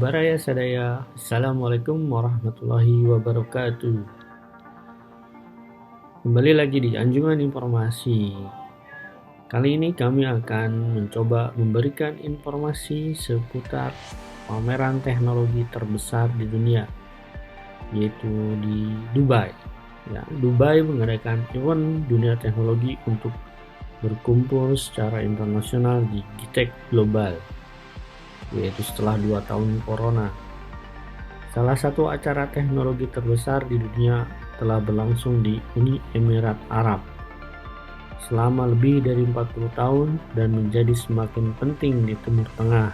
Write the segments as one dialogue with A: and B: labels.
A: Baraya Sadaya. Assalamualaikum warahmatullahi wabarakatuh. Kembali lagi di Anjungan Informasi. Kali ini kami akan mencoba memberikan informasi seputar pameran teknologi terbesar di dunia, yaitu di Dubai. Dubai mengadakan event dunia teknologi untuk berkumpul secara internasional di GITEC Global, yaitu setelah 2 tahun corona. Salah satu acara teknologi terbesar di dunia telah berlangsung di Uni Emirat Arab selama lebih dari 40 tahun dan menjadi semakin penting di Timur Tengah.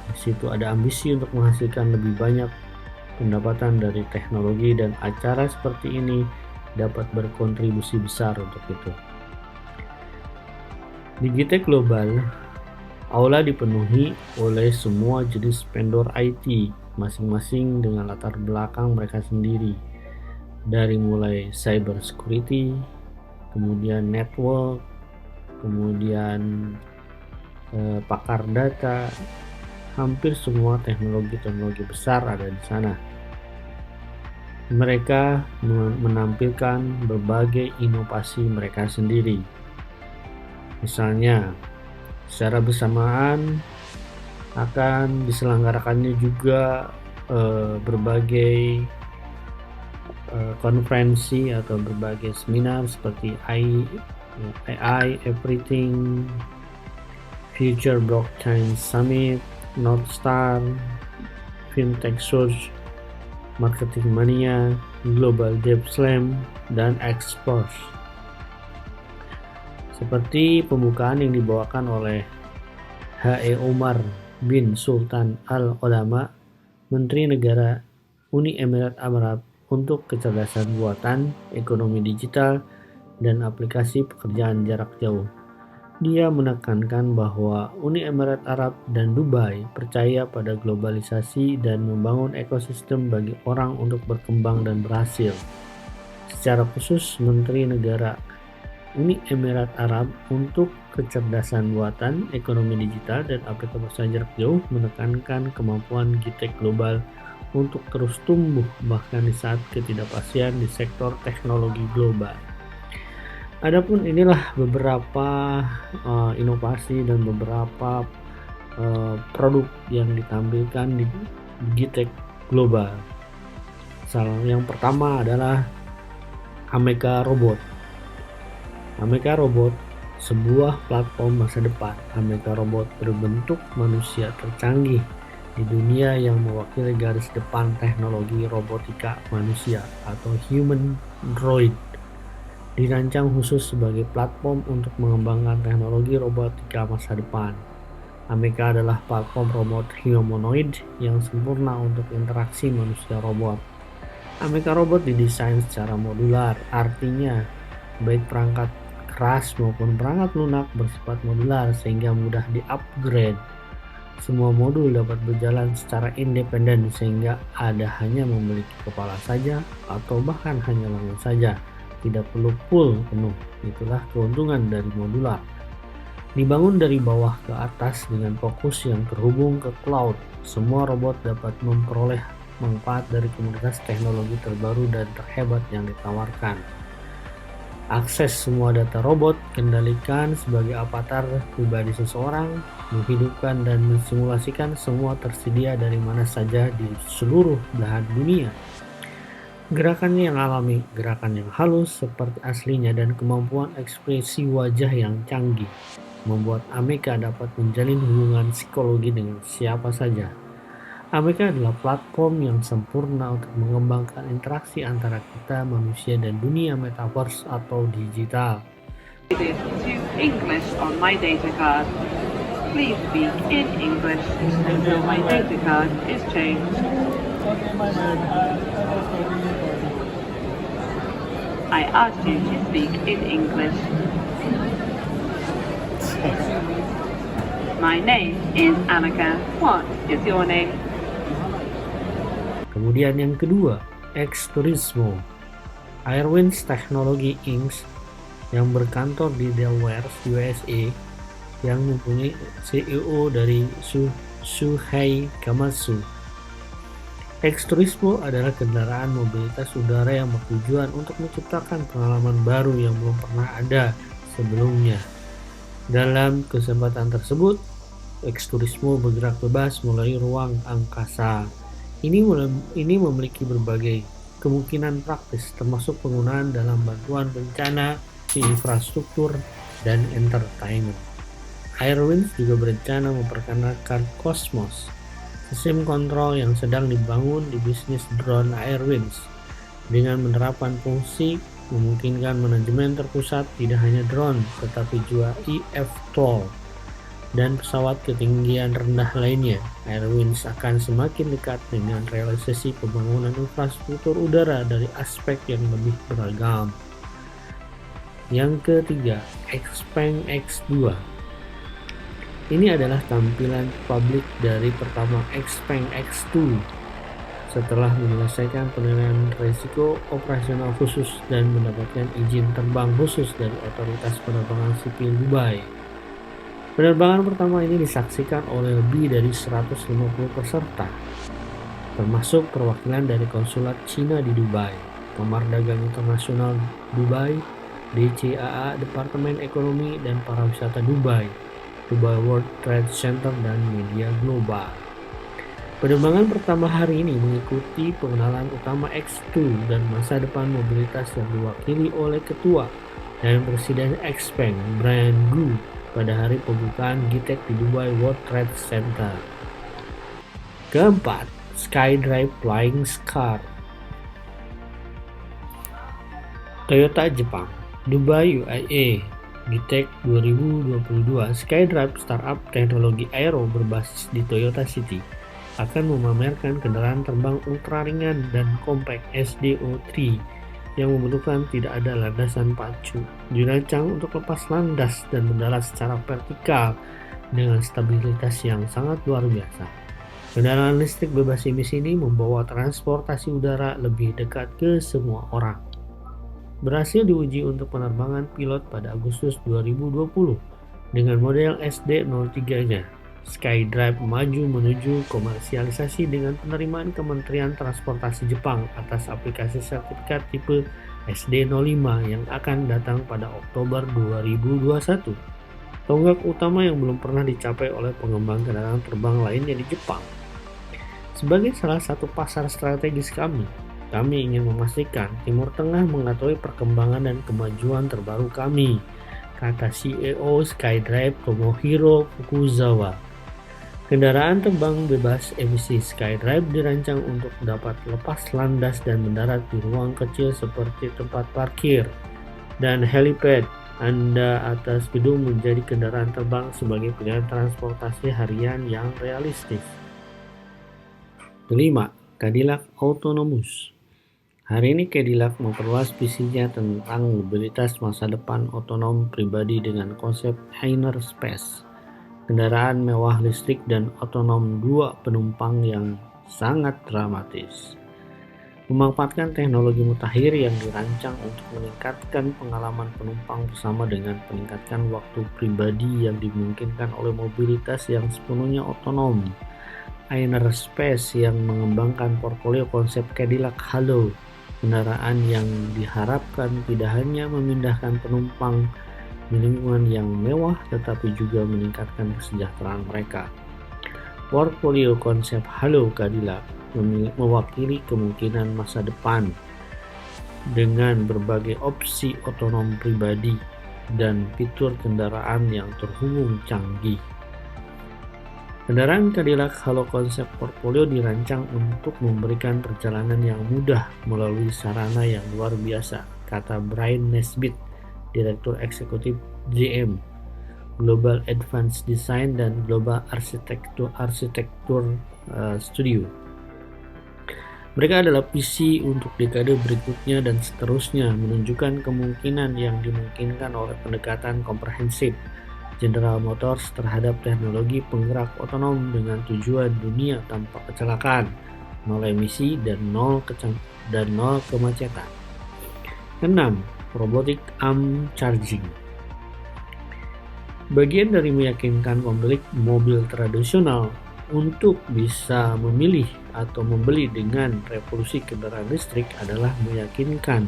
A: Di situ ada ambisi untuk menghasilkan lebih banyak pendapatan dari teknologi, dan acara seperti ini dapat berkontribusi besar untuk itu. Di GITEC Global, aula dipenuhi oleh semua jenis vendor IT, masing-masing dengan latar belakang mereka sendiri. Dari mulai cyber security, kemudian network, kemudian pakar data, hampir semua teknologi besar ada di sana. Mereka menampilkan berbagai inovasi mereka sendiri. Misalnya, secara bersamaan akan diselenggarakannya juga berbagai konferensi atau berbagai seminar seperti AI Everything, Future Blockchain Summit, North Star, Fintech Surge, Marketing Mania, Global Dev Slam, dan Expose. Seperti pembukaan yang dibawakan oleh H.E. Omar bin Sultan Al-Ulama, Menteri Negara Uni Emirat Arab untuk kecerdasan buatan, ekonomi digital, dan aplikasi pekerjaan jarak jauh. Dia menekankan bahwa Uni Emirat Arab dan Dubai percaya pada globalisasi dan membangun ekosistem bagi orang untuk berkembang dan berhasil. Secara khusus, Menteri Negara Uni Emirat Arab untuk kecerdasan buatan, ekonomi digital, dan aplikasi pekerjaan jarak jauh menekankan kemampuan GITEC Global untuk terus tumbuh bahkan di saat ketidakpastian di sektor teknologi global. Adapun inilah beberapa inovasi dan beberapa produk yang ditampilkan di GITEC Global. Yang pertama adalah Ameca Robot. Ameca Robot, sebuah platform masa depan. Ameca Robot berbentuk manusia tercanggih di dunia yang mewakili garis depan teknologi robotika manusia atau human droid. Dirancang khusus sebagai platform untuk mengembangkan teknologi robotika masa depan. Ameca adalah platform robot humanoid yang sempurna untuk interaksi manusia-robot. Ameca Robot didesain secara modular, artinya baik perangkat keras maupun perangkat lunak bersifat modular sehingga mudah di-upgrade. Semua modul dapat berjalan secara independen sehingga ada hanya memiliki kepala saja atau bahkan hanya lengan saja, tidak perlu full penuh. Itulah keuntungan dari modular. Dibangun dari bawah ke atas dengan fokus yang terhubung ke cloud, semua robot dapat memperoleh manfaat dari komunitas teknologi terbaru dan terhebat yang ditawarkan. Akses semua data robot, kendalikan sebagai avatar pribadi seseorang, menghidupkan dan mensimulasikan semua tersedia dari mana saja di seluruh belahan dunia. Gerakannya yang alami, gerakan yang halus seperti aslinya, dan kemampuan ekspresi wajah yang canggih membuat Ameca dapat menjalin hubungan psikologi dengan siapa saja. Ameca adalah platform yang sempurna untuk mengembangkan interaksi antara kita manusia dan dunia metaverse atau digital.
B: To English on my data card. Please speak in English until my data card is changed. I asked you to speak in English. My name is Ameca. What is your name?
A: Kemudian yang kedua, X-Turismo. Airwinds Technology Inc. yang berkantor di Delaware, USA, yang mempunyai CEO dari Shuhei Komatsu. Eksturismo adalah kendaraan mobilitas udara yang bertujuan untuk menciptakan pengalaman baru yang belum pernah ada sebelumnya. Dalam kesempatan tersebut, eksturismo bergerak bebas melalui ruang angkasa. Ini memiliki berbagai kemungkinan praktis, termasuk penggunaan dalam bantuan bencana di infrastruktur dan entertainment. Airwinds juga berencana memperkenalkan Cosmos, sistem kontrol yang sedang dibangun di bisnis drone Airwinds, dengan menerapkan fungsi memungkinkan manajemen terpusat tidak hanya drone tetapi juga eVTOL dan pesawat ketinggian rendah lainnya. Airwinds akan semakin dekat dengan realisasi pembangunan infrastruktur udara dari aspek yang lebih beragam. Yang ketiga, Xpeng X2. Ini adalah tampilan publik dari pertama Xpeng X2 setelah menyelesaikan penilaian risiko operasional khusus dan mendapatkan izin terbang khusus dari Otoritas Penerbangan Sipil Dubai. Penerbangan pertama ini disaksikan oleh lebih dari 150 peserta, termasuk perwakilan dari konsulat Cina di Dubai, Kamar Dagang Internasional Dubai, DCAA, Departemen Ekonomi dan Pariwisata Dubai, Dubai World Trade Center, dan media global. Penerbangan pertama hari ini mengikuti pengenalan utama X2 dan masa depan mobilitas yang diwakili oleh Ketua dan Presiden Xpeng, Brian Gu, pada hari pembukaan GITEC di Dubai World Trade Center. Keempat, SkyDrive Flying Scar. Toyota Jepang, Dubai UIA GITEC 2022. SkyDrive, startup teknologi aero berbasis di Toyota City, akan memamerkan kendaraan terbang ultra ringan dan kompak SDO3 yang membutuhkan tidak ada landasan pacu, dirancang untuk lepas landas dan mendarat secara vertikal dengan stabilitas yang sangat luar biasa. Kendaraan listrik bebas emisi ini membawa transportasi udara lebih dekat ke semua orang. Berhasil diuji untuk penerbangan pilot pada Agustus 2020 dengan model SD03-nya. SkyDrive maju menuju komersialisasi dengan penerimaan Kementerian Transportasi Jepang atas aplikasi sertifikat tipe SD05 yang akan datang pada Oktober 2021. Tonggak utama yang belum pernah dicapai oleh pengembang kendaraan terbang lainnya di Jepang. Sebagai salah satu pasar strategis kami ingin memastikan Timur Tengah mengetahui perkembangan dan kemajuan terbaru kami, kata CEO SkyDrive Tomohiro Fukuzawa. Kendaraan terbang bebas emisi SkyDrive dirancang untuk dapat lepas landas dan mendarat di ruang kecil seperti tempat parkir dan helipad Anda atas gedung, menjadi kendaraan terbang sebagai pilihan transportasi harian yang realistis. Kelima, Cadillac Autonomous. Hari ini Cadillac memperluas visinya tentang mobilitas masa depan otonom pribadi dengan konsep Inner Space, kendaraan mewah listrik dan otonom 2 penumpang yang sangat dramatis. Memanfaatkan teknologi mutakhir yang dirancang untuk meningkatkan pengalaman penumpang bersama dengan meningkatkan waktu pribadi yang dimungkinkan oleh mobilitas yang sepenuhnya otonom. Inner Space yang mengembangkan portfolio konsep Cadillac Halo, kendaraan yang diharapkan tidak hanya memindahkan penumpang di lingkungan yang mewah tetapi juga meningkatkan kesejahteraan mereka. Portfolio konsep Halo Cadillac mewakili kemungkinan masa depan dengan berbagai opsi otonom pribadi dan fitur kendaraan yang terhubung canggih. Kendaraan Cadillac Halo konsep portfolio dirancang untuk memberikan perjalanan yang mudah melalui sarana yang luar biasa, kata Brian Nesbitt, Direktur Eksekutif GM Global Advanced Design dan Global Arsitektur Studio. Mereka adalah visi untuk dekade berikutnya dan seterusnya, menunjukkan kemungkinan yang dimungkinkan oleh pendekatan komprehensif General Motors terhadap teknologi penggerak otonom dengan tujuan dunia tanpa kecelakaan, nol emisi, dan nol kemacetan. 6. Robotic arm charging. Bagian dari meyakinkan pemilik mobil tradisional untuk bisa memilih atau membeli dengan revolusi kendaraan listrik adalah meyakinkan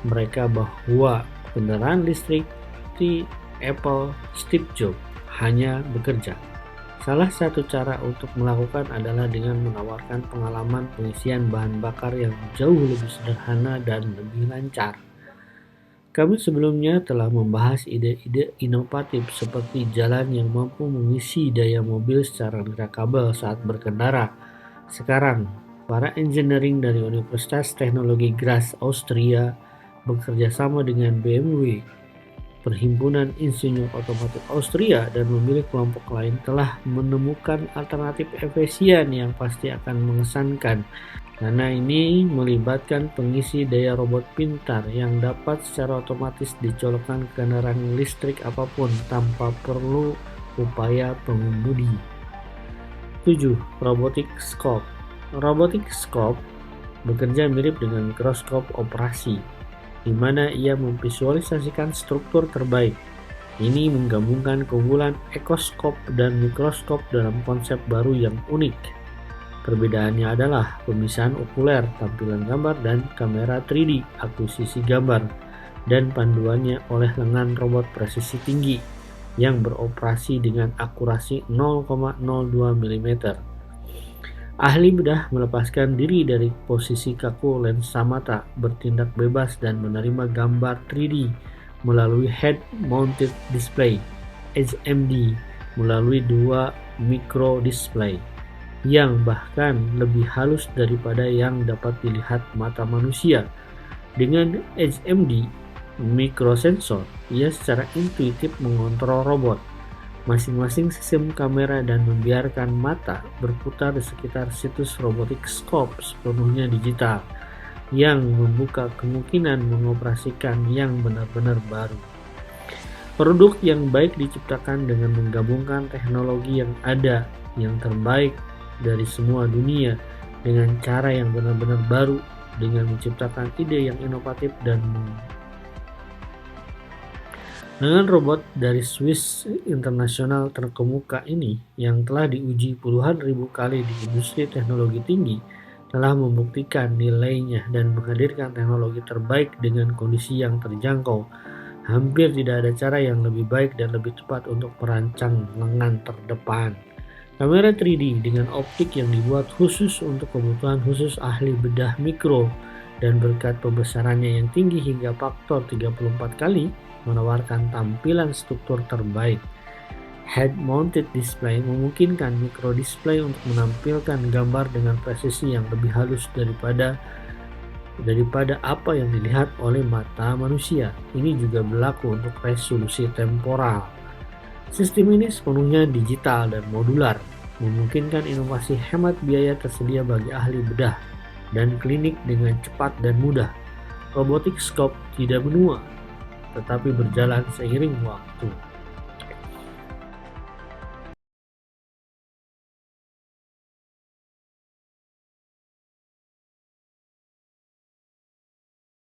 A: mereka bahwa kendaraan listrik di Apple Steve Jobs hanya bekerja. Salah satu cara untuk melakukan adalah dengan menawarkan pengalaman pengisian bahan bakar yang jauh lebih sederhana dan lebih lancar. Kami sebelumnya telah membahas ide-ide inovatif seperti jalan yang mampu mengisi daya mobil secara nirkabel saat berkendara. Sekarang, para engineering dari Universitas Teknologi Graz, Austria, bekerja sama dengan BMW, Perhimpunan Insinyur Otomotif Austria, dan memilih kelompok lain telah menemukan alternatif efisien yang pasti akan mengesankan. Karena ini melibatkan pengisi daya robot pintar yang dapat secara otomatis dicolokkan ke kendaraan listrik apapun tanpa perlu upaya pengemudi. 7. Robotic Scope. Robotic Scope bekerja mirip dengan mikroskop operasi, di mana ia memvisualisasikan struktur terbaik. Ini menggabungkan keunggulan ekoskop dan mikroskop dalam konsep baru yang unik. Perbedaannya adalah pemisahan okuler, tampilan gambar, dan kamera 3D, akuisisi gambar, dan panduannya oleh lengan robot presisi tinggi yang beroperasi dengan akurasi 0,02 mm. Ahli bedah melepaskan diri dari posisi kaku lensa mata, bertindak bebas dan menerima gambar 3D melalui Head Mounted Display (HMD) melalui 2 micro display yang bahkan lebih halus daripada yang dapat dilihat mata manusia. Dengan HMD mikrosensor, ia secara intuitif mengontrol robot, masing-masing sistem kamera, dan membiarkan mata berputar di sekitar situs robotic scope sepenuhnya digital, yang membuka kemungkinan mengoperasikan yang benar-benar baru. Produk yang baik diciptakan dengan menggabungkan teknologi yang ada, yang terbaik dari semua dunia, dengan cara yang benar-benar baru, dengan menciptakan ide yang inovatif dan dengan robot dari Swiss internasional terkemuka ini yang telah diuji puluhan ribu kali di industri teknologi tinggi, telah membuktikan nilainya dan menghadirkan teknologi terbaik dengan kondisi yang terjangkau. Hampir tidak ada cara yang lebih baik dan lebih cepat untuk merancang lengan terdepan. Kamera 3D dengan optik yang dibuat khusus untuk kebutuhan khusus ahli bedah mikro, dan berkat pembesarannya yang tinggi hingga faktor 34 kali, menawarkan tampilan struktur terbaik. Head-mounted display memungkinkan microdisplay untuk menampilkan gambar dengan presisi yang lebih halus daripada apa yang dilihat oleh mata manusia. Ini juga berlaku untuk resolusi temporal. Sistem ini sepenuhnya digital dan modular, memungkinkan inovasi hemat biaya tersedia bagi ahli bedah dan klinik dengan cepat dan mudah. Robotic scope tidak menua, tetapi berjalan seiring waktu.